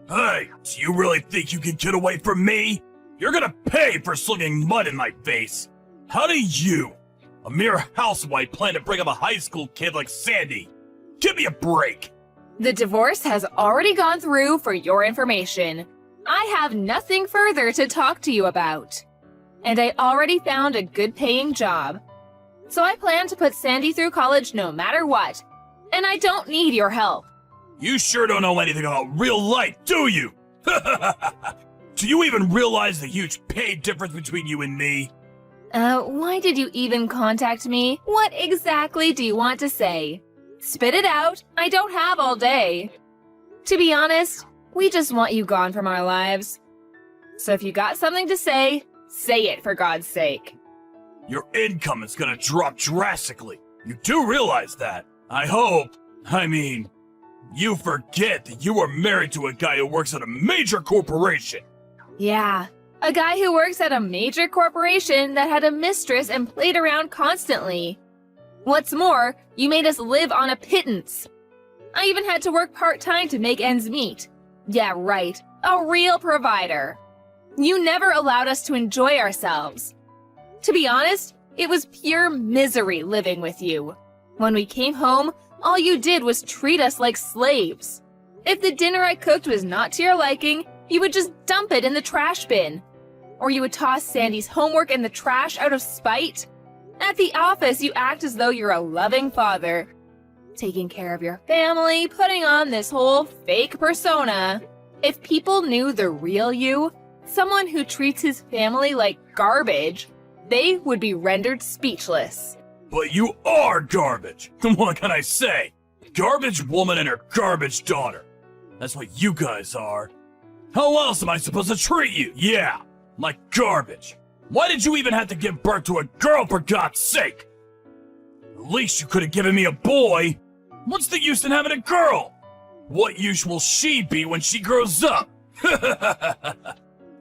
Hey, do you really think you can get away from me? You're gonna pay for slinging mud in my face. How do you, a mere housewife, plan to bring up a high school kid like Sandy? Give me a break. The divorce has already gone through for your information. I have nothing further to talk to you about. And I already found a good paying job. So I plan to put Sandy through college no matter what. And I don't need your help. You sure don't know anything about real life, do you? Do you even realize the huge pay difference between you and me? Why did you even contact me? What exactly do you want to say? Spit it out. I don't have all day. To be honest, we just want you gone from our lives. So if you got something to say it for God's sake. Your income is gonna drop drastically. You do realize that. You forget that you are married to a guy who works at a major corporation. Yeah, a guy who works at a major corporation that had a mistress and played around constantly. What's more, you made us live on a pittance. I even had to work part-time to make ends meet. Yeah, right, a real provider. You never allowed us to enjoy ourselves. To be honest, it was pure misery living with you. When we came home, all you did was treat us like slaves. If the dinner I cooked was not to your liking, you would just dump it in the trash bin. Or you would toss Sandy's homework in the trash out of spite. At the office, you act as though you're a loving father, taking care of your family, putting on this whole fake persona. If people knew the real you, someone who treats his family like garbage, they would be rendered speechless. But you are garbage. What can I say? Garbage woman and her garbage daughter. That's what you guys are. How else am I supposed to treat you? Yeah, like garbage. Why did you even have to give birth to a girl, for God's sake? At least you could have given me a boy. What's the use in having a girl? What use will she be when she grows up?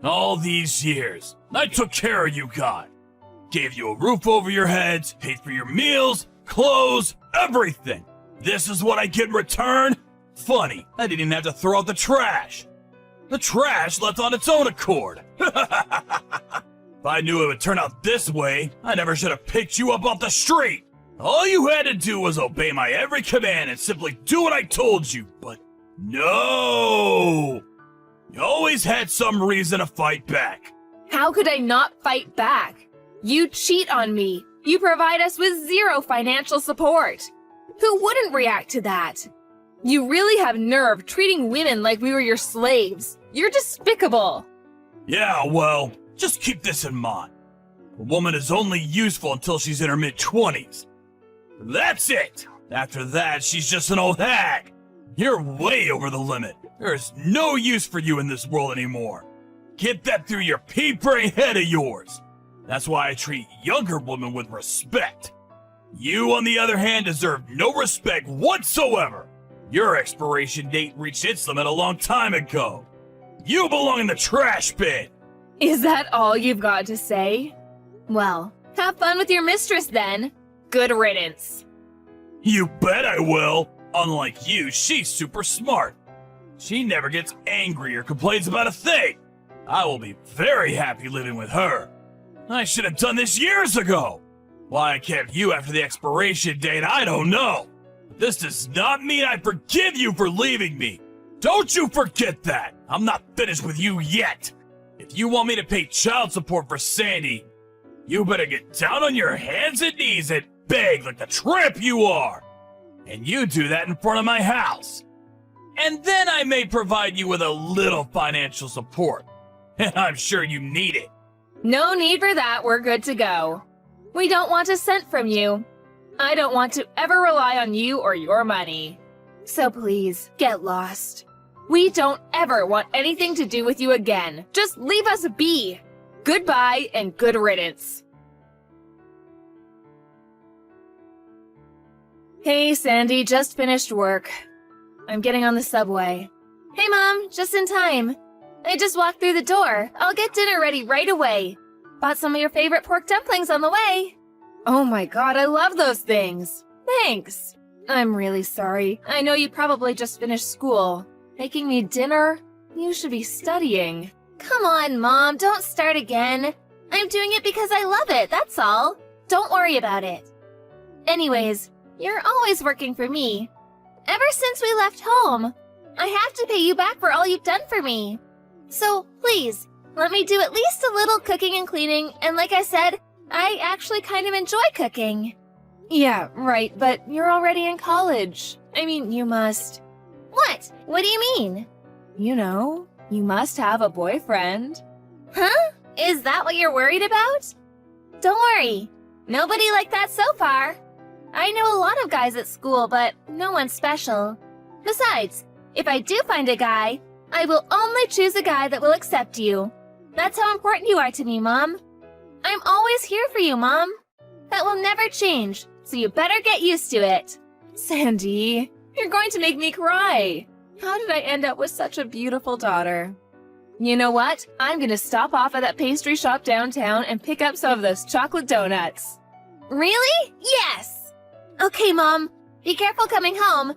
All these years, I took care of you guys. Gave you a roof over your heads, paid for your meals, clothes, everything. This is what I get in return? Funny, I didn't even have to throw out the trash. The trash left on its own accord. If I knew it would turn out this way, I never should have picked you up off the street. All you had to do was obey my every command and simply do what I told you, but no! You always had some reason to fight back. How could I not fight back? You cheat on me. You provide us with zero financial support. Who wouldn't react to that? You really have nerve treating women like we were your slaves. You're despicable. Yeah, well, just keep this in mind. A woman is only useful until she's in her mid-20s. That's it! After that, she's just an old hag. You're way over the limit. There's no use for you in this world anymore. Get that through your pea-brain head of yours. That's why I treat younger women with respect. You, on the other hand, deserve no respect whatsoever. Your expiration date reached its limit a long time ago. You belong in the trash bin. Is that all you've got to say? Well, have fun with your mistress then. Good riddance. You bet I will. Unlike you, she's super smart. She never gets angry or complains about a thing. I will be very happy living with her. I should have done this years ago. Why I kept you after the expiration date, I don't know. This does not mean I forgive you for leaving me. Don't you forget that. I'm not finished with you yet. If you want me to pay child support for Sandy, you better get down on your hands and knees and beg like the tramp you are. And you do that in front of my house. And then I may provide you with a little financial support. And I'm sure you need it. No need for that, we're good to go. We don't want a cent from you. I don't want to ever rely on you or your money. So please, get lost. We don't ever want anything to do with you again. Just leave us be. Goodbye and good riddance. Hey, Sandy, just finished work. I'm getting on the subway. Hey, Mom, just in time. I just walked through the door. I'll get dinner ready right away. Bought some of your favorite pork dumplings on the way. Oh my God, I love those things. Thanks. I'm really sorry. I know you probably just finished school. Making me dinner? You should be studying. Come on, Mom, don't start again. I'm doing it because I love it, that's all. Don't worry about it. Anyways, you're always working for me. Ever since we left home, I have to pay you back for all you've done for me. So, please, let me do at least a little cooking and cleaning, and like I said, I actually kind of enjoy cooking. Yeah, right, but you're already in college. I mean, you must... What? What do you mean? You know, you must have a boyfriend. Huh? Is that what you're worried about? Don't worry. Nobody like that so far. I know a lot of guys at school, but no one special. Besides, if I do find a guy, I will only choose a guy that will accept you. That's how important you are to me, Mom. I'm always here for you, Mom. That will never change, so you better get used to it. Sandy, you're going to make me cry. How did I end up with such a beautiful daughter? You know what? I'm gonna stop off at that pastry shop downtown and pick up some of those chocolate donuts. Really? Yes! Okay, Mom. Be careful coming home.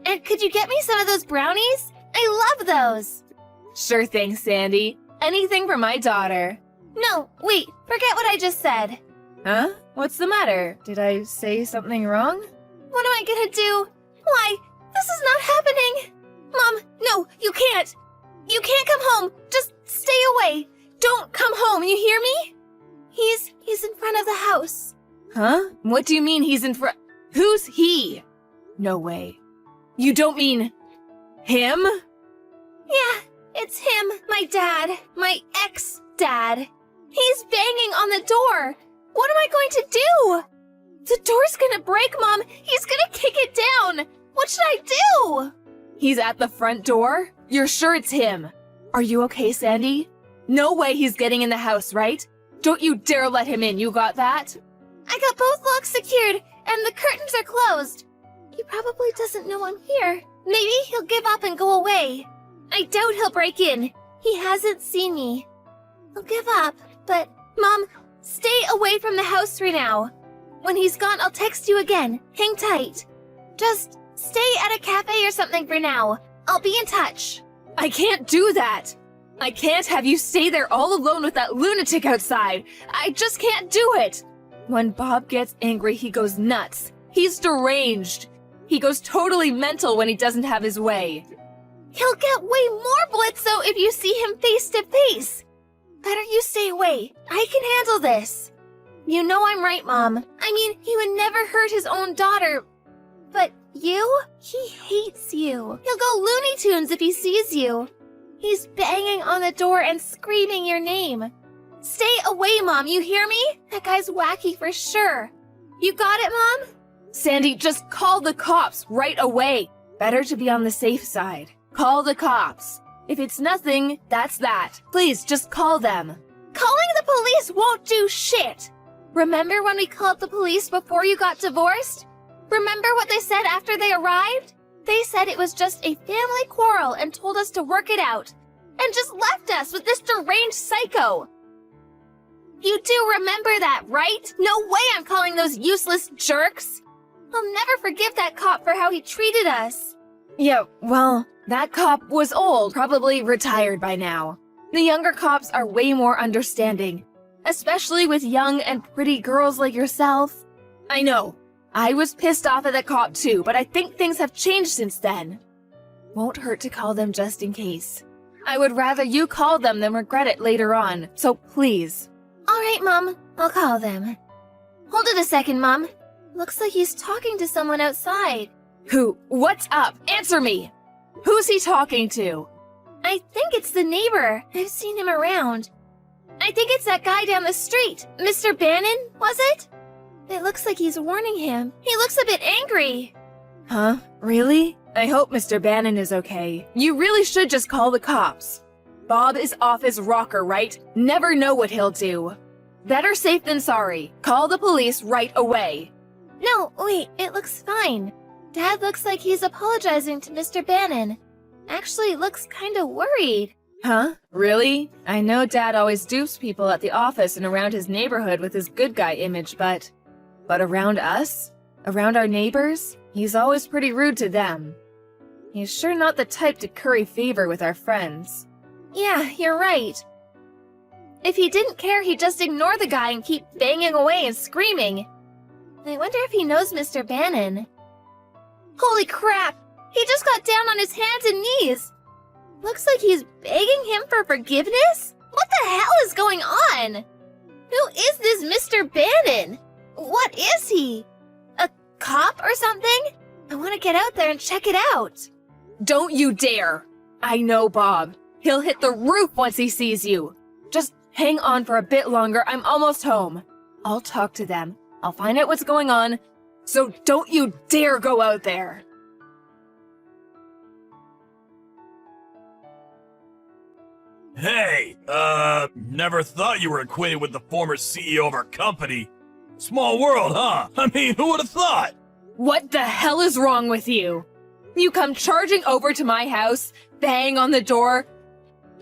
And could you get me some of those brownies? I love those. Sure thing, Sandy. Anything for my daughter. No, wait. Forget what I just said. Huh? What's the matter? Did I say something wrong? What am I gonna do? Why? This is not happening. Mom, no, you can't. You can't come home. Just stay away. Don't come home, you hear me? He's in front of the house. Huh? What do you mean he's in front? Who's he? No way. You don't mean him? Yeah, it's him, my dad, my ex-dad. He's banging on the door. What am I going to do? The door's gonna break, Mom. He's gonna kick it down. What should I do? He's at the front door? You're sure it's him? Are you okay, Sandy? No way he's getting in the house, right? Don't you dare let him in, you got that? I got both locks secured, and the curtains are closed. He probably doesn't know I'm here. Maybe he'll give up and go away. I doubt he'll break in. He hasn't seen me. He'll give up, but Mom, stay away from the house for now. When he's gone, I'll text you again. Hang tight. Just stay at a cafe or something for now. I'll be in touch. I can't do that. I can't have you stay there all alone with that lunatic outside. I just can't do it. When Bob gets angry, he goes nuts. He's deranged. He goes totally mental when he doesn't have his way. He'll get way more Blitzo if you see him face to face. Better you stay away. I can handle this. You know I'm right, Mom. I mean, he would never hurt his own daughter. But you? He hates you. He'll go Looney Tunes if he sees you. He's banging on the door and screaming your name. Stay away, Mom, you hear me? That guy's wacky for sure. You got it, Mom? Sandy, just call the cops right away. Better to be on the safe side. Call the cops. If it's nothing, that's that. Please, just call them. Calling the police won't do shit. Remember when we called the police before you got divorced? Remember what they said after they arrived? They said it was just a family quarrel and told us to work it out. And just left us with this deranged psycho. You do remember that, right? No way I'm calling those useless jerks. I'll never forgive that cop for how he treated us. Yeah, well, that cop was old, probably retired by now. The younger cops are way more understanding, especially with young and pretty girls like yourself. I know. I was pissed off at that cop too, but I think things have changed since then. Won't hurt to call them just in case. I would rather you call them than regret it later on, so please. All right, Mom. I'll call them. Hold it a second, Mom. Looks like he's talking to someone outside. Who? What's up? Answer me! Who's he talking to? I think it's the neighbor. I've seen him around. I think it's that guy down the street. Mr. Bannon, was it? It looks like he's warning him. He looks a bit angry. Huh? Really? I hope Mr. Bannon is okay. You really should just call the cops. Bob is off his rocker, right? Never know what he'll do. Better safe than sorry. Call the police right away. No, wait, it looks fine. Dad looks like he's apologizing to Mr. Bannon. Actually, looks kinda worried. Huh? Really? I know Dad always dupes people at the office and around his neighborhood with his good guy image, but around us? Around our neighbors? He's always pretty rude to them. He's sure not the type to curry favor with our friends. Yeah, you're right. If he didn't care, he'd just ignore the guy and keep banging away and screaming. I wonder if he knows Mr. Bannon. Holy crap! He just got down on his hands and knees. Looks like he's begging him for forgiveness? What the hell is going on? Who is this Mr. Bannon? What is he? A cop or something? I want to get out there and check it out. Don't you dare! I know Bob. He'll hit the roof once he sees you. Just hang on for a bit longer. I'm almost home. I'll talk to them. I'll find out what's going on. So don't you dare go out there. Hey, never thought you were acquainted with the former CEO of our company. Small world, huh? I mean, who would have thought? What the hell is wrong with you? You come charging over to my house, bang on the door,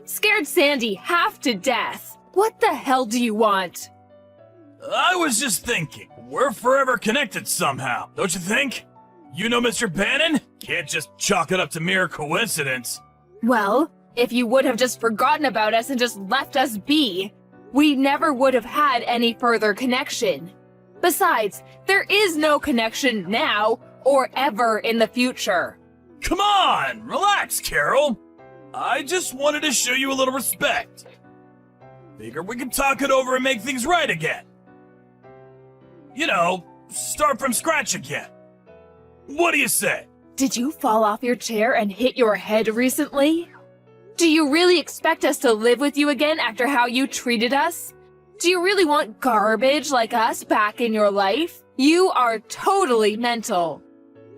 scared Sandy half to death. What the hell do you want? I was just thinking, we're forever connected somehow, don't you think? You know Mr. Bannon? Can't just chalk it up to mere coincidence. Well, if you would have just forgotten about us and just left us be, we never would have had any further connection. Besides, there is no connection now or ever in the future. Come on, relax, Carol. I just wanted to show you a little respect. Figure we can talk it over and make things right again. You know, start from scratch again. What do you say? Did you fall off your chair and hit your head recently? Do you really expect us to live with you again after how you treated us? Do you really want garbage like us back in your life? You are totally mental.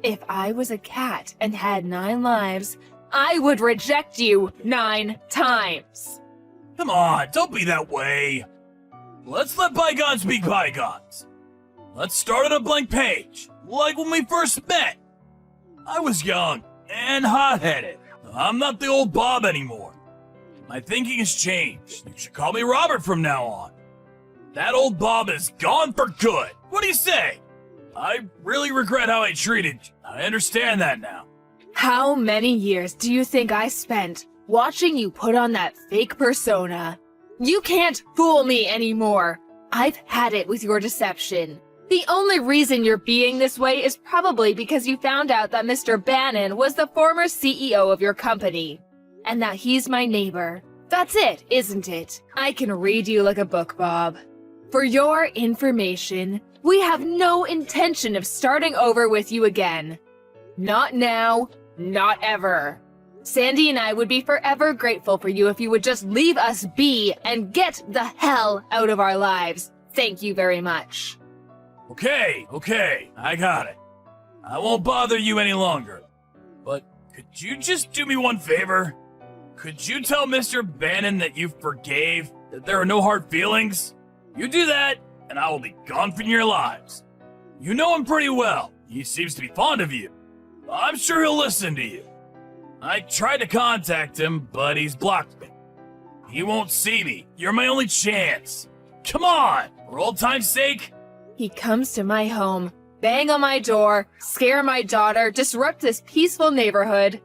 If I was a cat and had 9 lives, I would reject you 9 times. Come on, don't be that way. Let's let bygones be bygones. Let's start on a blank page, like when we first met. I was young and hot-headed. I'm not the old Bob anymore. My thinking has changed. You should call me Robert from now on. That old Bob is gone for good. What do you say? I really regret how I treated you. I understand that now. How many years do you think I spent watching you put on that fake persona? You can't fool me anymore. I've had it with your deception. The only reason you're being this way is probably because you found out that Mr. Bannon was the former CEO of your company, and that he's my neighbor. That's it, isn't it? I can read you like a book, Bob. For your information, we have no intention of starting over with you again. Not now, not ever. Sandy and I would be forever grateful for you if you would just leave us be and get the hell out of our lives. Thank you very much. Okay, I got it. I won't bother you any longer. But could you just do me one favor? Could you tell Mr. Bannon that you forgave, that there are no hard feelings? You do that, and I will be gone from your lives. You know him pretty well. He seems to be fond of you. I'm sure he'll listen to you. I tried to contact him, but he's blocked me. He won't see me. You're my only chance. Come on, for old time's sake. He comes to my home, bang on my door, scare my daughter, disrupt this peaceful neighborhood.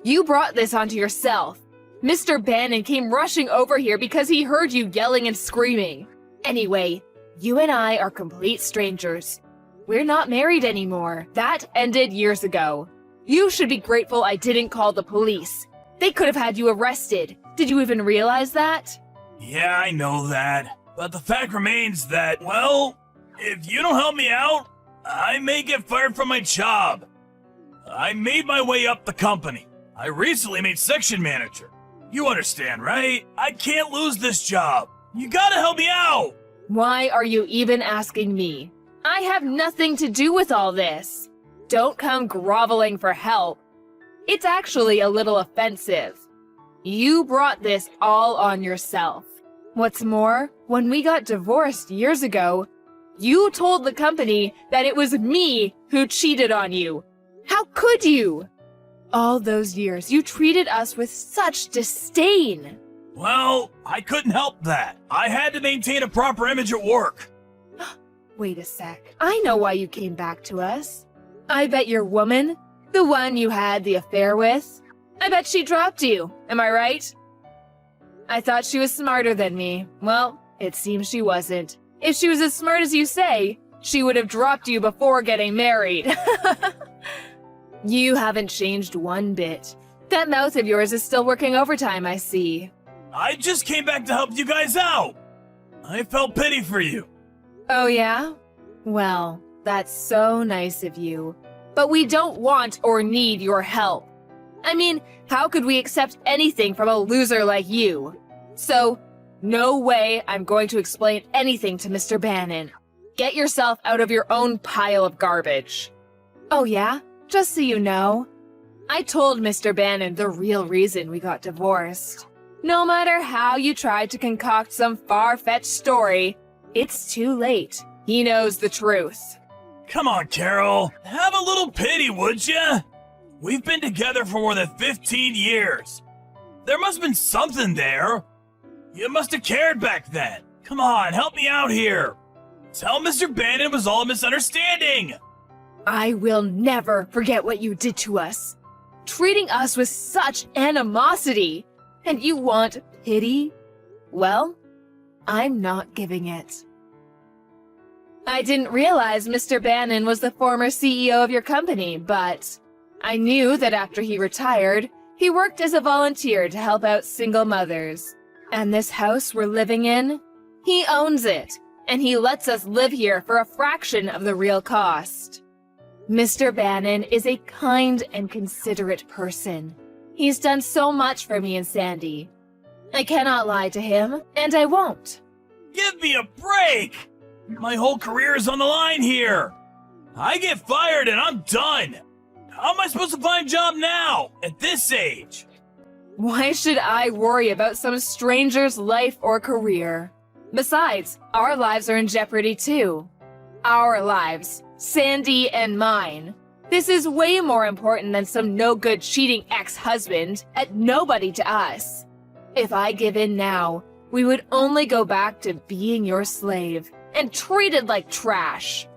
You brought this onto yourself. Mr. Bannon came rushing over here because he heard you yelling and screaming. Anyway, you and I are complete strangers. We're not married anymore. That ended years ago. You should be grateful I didn't call the police. They could have had you arrested. Did you even realize that? Yeah, I know that. But the fact remains that, well, if you don't help me out, I may get fired from my job. I made my way up the company. I recently made section manager. You understand, right? I can't lose this job. You gotta help me out. Why are you even asking me? I have nothing to do with all this. Don't come groveling for help. It's actually a little offensive. You brought this all on yourself. What's more, when we got divorced years ago, you told the company that it was me who cheated on you. How could you? All those years, you treated us with such disdain. Well, I couldn't help that. I had to maintain a proper image at work. Wait a sec. I know why you came back to us. I bet your woman, the one you had the affair with, I bet she dropped you, am I right? I thought she was smarter than me. Well, it seems she wasn't. If she was as smart as you say, she would have dropped you before getting married. You haven't changed one bit. That mouth of yours is still working overtime, I see. I just came back to help you guys out. I felt pity for you. Oh yeah? Well, that's so nice of you. But we don't want or need your help. I mean, how could we accept anything from a loser like you? So, no way I'm going to explain anything to Mr. Bannon. Get yourself out of your own pile of garbage. Oh yeah? Just so you know, I told Mr. Bannon the real reason we got divorced. No matter how you tried to concoct some far-fetched story, it's too late. He knows the truth. Come on, Carol. Have a little pity, would ya? We've been together for more than 15 years. There must have been something there. You must have cared back then. Come on, help me out here. Tell Mr. Bannon it was all a misunderstanding. I will never forget what you did to us. Treating us with such animosity. And you want pity? Well, I'm not giving it. I didn't realize Mr. Bannon was the former CEO of your company, but I knew that after he retired, he worked as a volunteer to help out single mothers. And this house we're living in, he owns it, and he lets us live here for a fraction of the real cost. Mr. Bannon is a kind and considerate person. He's done so much for me and Sandy. I cannot lie to him, and I won't. Give me a break! My whole career is on the line here. I get fired and I'm done. How am I supposed to find a job now, at this age? Why should I worry about some stranger's life or career? Besides, our lives are in jeopardy too. Our lives, Sandy and mine. This is way more important than some no-good cheating ex-husband and nobody to us. If I give in now, we would only go back to being your slave and treated like trash.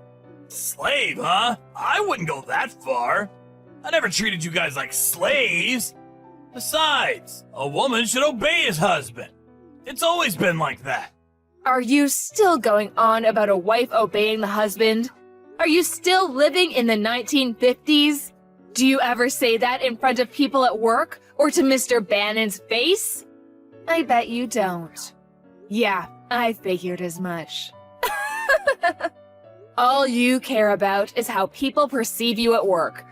Slave, huh? I wouldn't go that far. I never treated you guys like slaves. Besides, a woman should obey his husband. It's always been like that. Are you still going on about a wife obeying the husband? Are you still living in the 1950s? Do you ever say that in front of people at work or to Mr. Bannon's face? I bet you don't. Yeah, I figured as much. All you care about is how people perceive you at work,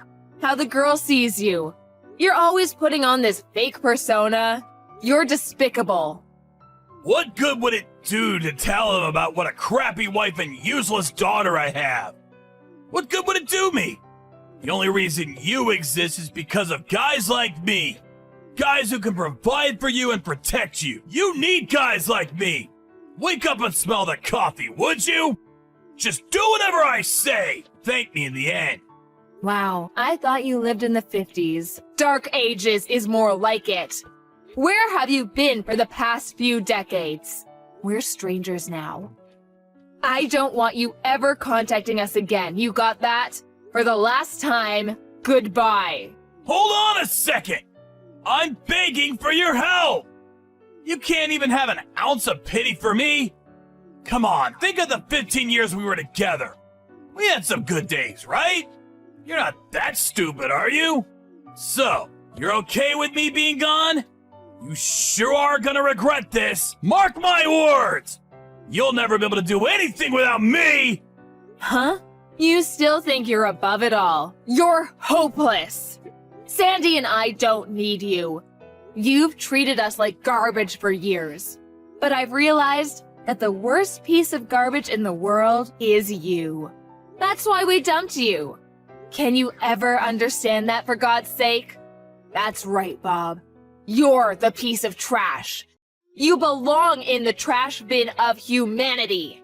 how the girl sees you. You're always putting on this fake persona. You're despicable. What good would it do to tell him about what a crappy wife and useless daughter I have? What good would it do me? The only reason you exist is because of guys like me. Guys who can provide for you and protect you. You need guys like me. Wake up and smell the coffee, would you? Just do whatever I say. Thank me in the end. Wow, I thought you lived in the 50s. Dark Ages is more like it. Where have you been for the past few decades? We're strangers now. I don't want you ever contacting us again. You got that? For the last time, goodbye. Hold on a second. I'm begging for your help. You can't even have an ounce of pity for me. Come on, think of the 15 years we were together. We had some good days, right? You're not that stupid, are you? So, you're okay with me being gone? You sure are gonna regret this. Mark my words. You'll never be able to do anything without me! Huh? You still think you're above it all. You're hopeless. Sandy and I don't need you. You've treated us like garbage for years. But I've realized that the worst piece of garbage in the world is you. That's why we dumped you. Can you ever understand that, for God's sake? That's right, Bob. You're the piece of trash. You belong in the trash bin of humanity.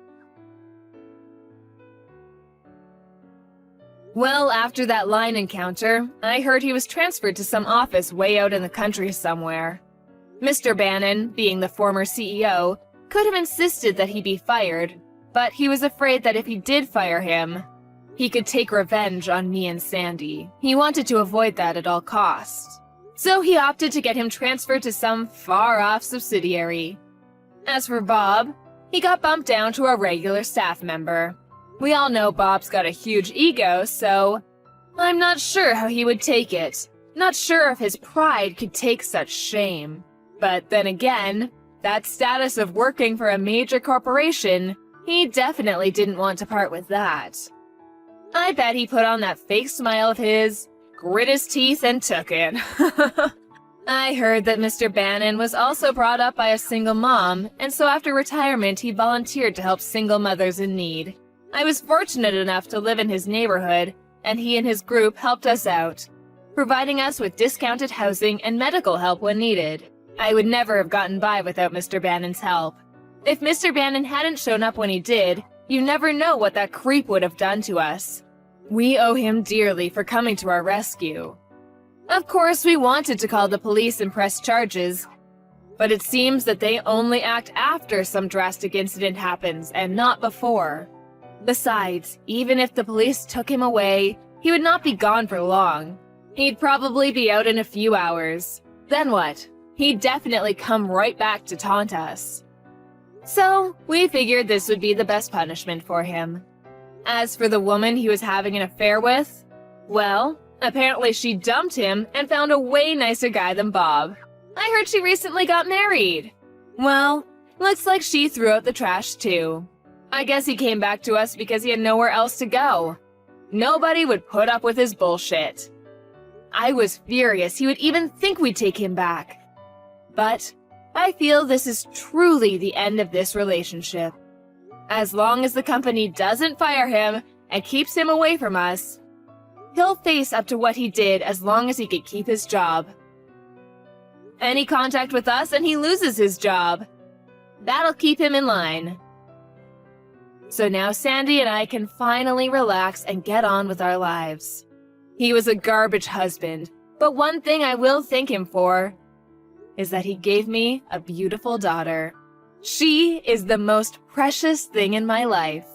Well, after that line encounter, I heard he was transferred to some office way out in the country somewhere. Mr. Bannon, being the former CEO, could have insisted that he be fired, but he was afraid that if he did fire him, he could take revenge on me and Sandy. He wanted to avoid that at all costs. So he opted to get him transferred to some far-off subsidiary. As for Bob, he got bumped down to a regular staff member. We all know Bob's got a huge ego, so I'm not sure how he would take it. Not sure if his pride could take such shame. But then again, that status of working for a major corporation, he definitely didn't want to part with that. I bet he put on that fake smile of his, grit his teeth, and took it. I heard that Mr. Bannon was also brought up by a single mom, and so after retirement he volunteered to help single mothers in need. I was fortunate enough to live in his neighborhood, and he and his group helped us out, providing us with discounted housing and medical help when needed. I would never have gotten by without Mr. Bannon's help. If Mr. Bannon hadn't shown up when he did, you never know what that creep would have done to us. We owe him dearly for coming to our rescue. Of course, we wanted to call the police and press charges, but it seems that they only act after some drastic incident happens and not before. Besides, even if the police took him away, he would not be gone for long. He'd probably be out in a few hours. Then what? He'd definitely come right back to taunt us. So, we figured this would be the best punishment for him. As for the woman he was having an affair with, well, apparently she dumped him and found a way nicer guy than Bob. I heard she recently got married. Well, looks like she threw out the trash too. I guess he came back to us because he had nowhere else to go. Nobody would put up with his bullshit. I was furious he would even think we'd take him back. But I feel this is truly the end of this relationship. As long as the company doesn't fire him and keeps him away from us, he'll face up to what he did as long as he could keep his job. Any contact with us and he loses his job. That'll keep him in line. So now Sandy and I can finally relax and get on with our lives. He was a garbage husband, but one thing I will thank him for is that he gave me a beautiful daughter. She is the most precious thing in my life.